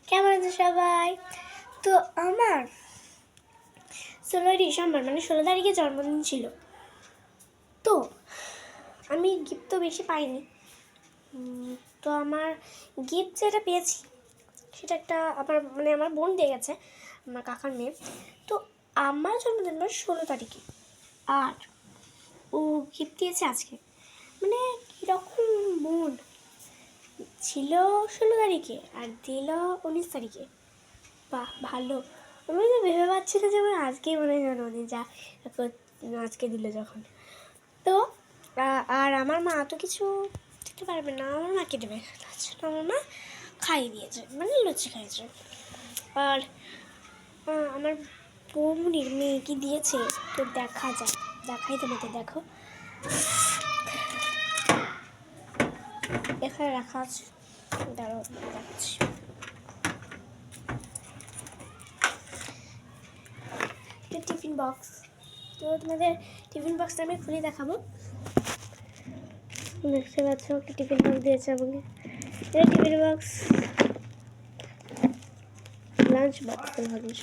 কেমন আছে সবাই? তো আমার 16ই ডিসেম্বর মানে 16 তারিখে জন্মদিন ছিল। তো আমি গিফট তো বেশি পাইনি। তো আমার গিফট যেটা পেয়েছি সেটা একটা আমার বোন দিয়ে গেছে, আমার কাকার মেয়ে। তো আমার জন্মদিন 16 তারিখে, আর ও গিফট দিয়েছে আজকে। মানে কীরকম বোন, ছিল 16 তারিখে আর দিল 19 তারিখে। বাহ, ভালো। আমি তো ভেবে পাচ্ছি না যে আমার আজকেই মনে হয় জন্মদিন, যা আজকে দিল যখন। তো আর আমার মা তো কিছু দিতে পারবে না, আমার মাকে দেবে। তাছাড়া আমার মা খাইয়ে দিয়েছে, মানে লুচি খাইয়েছে। আর আমার বৌমনির মেয়ে কি দিয়েছে তো দেখা যায়, দেখাই তোমাকে, দেখো এখানে রাখা আছে, দাঁড়াও দেখাচ্ছি। টিফিন বক্স, তো তোমাদের টিফিন বক্সটা আমি খুলে দেখাবো। দেখতে পাচ্ছ একটা টিফিন বক্স দিয়েছে আমাকে। এটা টিফিন বক্স, লাঞ্চ বক্স ভাবিস।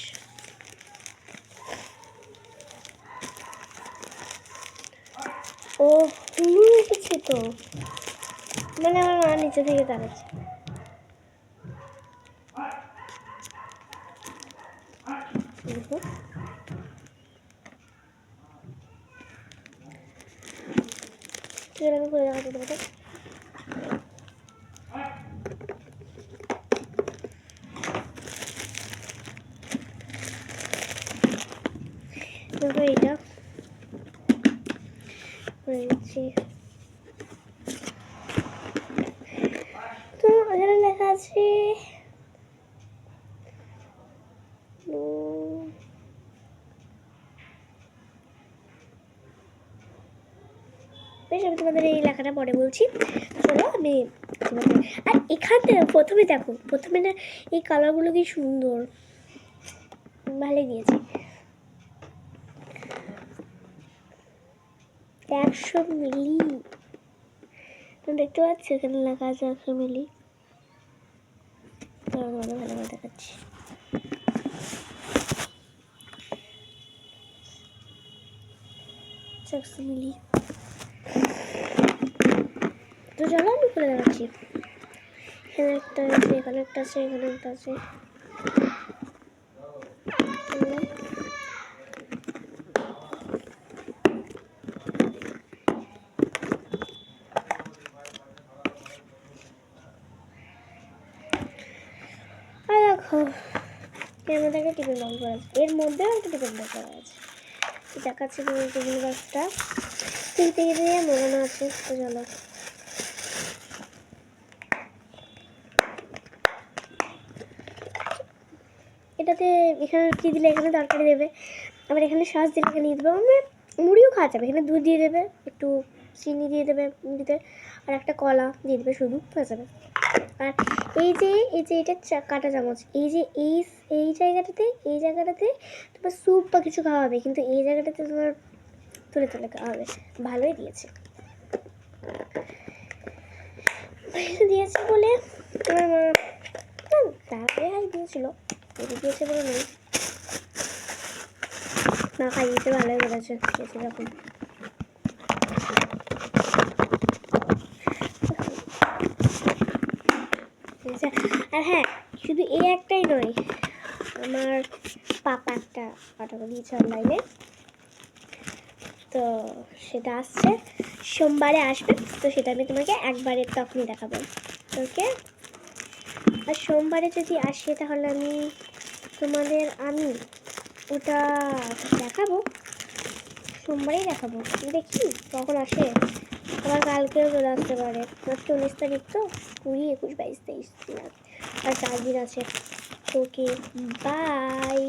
ও উঠেছে তো, মানে আমার মা নিচে থেকে দাঁড়াচ্ছে। আমি করে দেখাচ্ছি তোমাকে। এইটা করেছি, তো এখানে লেখা আছে বেশ। আমি তোমাদের এই লেখাটা পরে বলছি, চলো আমি তোমাদের। আর এখানে প্রথমে দেখো, প্রথমে না এই কালারগুলো কি সুন্দর, ভালোই দিয়েছি। 100 মিলি, তুমি দেখতে পাচ্ছ এখানে লেখা আছে 100 মিলি। ভালো ভালো দেখাচ্ছি। মিলি, তো চলো আমি খুলে দেখাচ্ছি। এখানে একটা আছে, এখানে একটা আছে, এখানে একটা আছে। দেখো এর মধ্যে একটা টিফিন বক্স করা আছে, এর মধ্যেও একটা টিফিন বক্স করা আছে। দেখাচ্ছি টিফিন বক্সটা, তিন পেজে মোড়ানো আছে। তো চলো, এটাতে এখানে কী দিলে, এখানে তরকারি দেবে, আবার এখানে সস দিলে এখানে দিয়ে দেবে, মানে মুড়িও খাওয়া যাবে। এখানে দুধ দিয়ে দেবে, একটু চিনি দিয়ে দেবে মুড়িতে, আর একটা কলা দিয়ে দেবে, শুধু হয়ে যাবে। আর এই যে এটা কাঁটা চামচ, এই যে এই জায়গাটাতে তোমার স্যুপ বা কিছু খাওয়া হবে, কিন্তু এই জায়গাটাতে তোমার তুলে খাওয়া হবে। ভালোই দিয়েছে দিয়েছে বলে আমার মা তাড়াতাড়ি দিয়েছিল, দিয়েছে বলে নয়, না খাইয়েছে, ভালোই করেছে এরকম। আর হ্যাঁ, শুধু এই একটাই নয়, আমার পাপা একটা অর্ডার দিয়েছে অনলাইনে, তো সেটা আসছে সোমবারে আসবে। তো সেটা আমি তোমাকে একবারে তখনই দেখাবো, ওকে? আর সোমবারে যদি আসে তাহলে আমি ওটা দেখাবো, সোমবারেই দেখাবো। দেখি কখন আসে, আবার কালকেও চলে আসতে পারে। আজকে 19 তারিখ, তো 20, 21, 22, 23 দিন আছে, আর 4 দিন আছে। ওকে, বাই।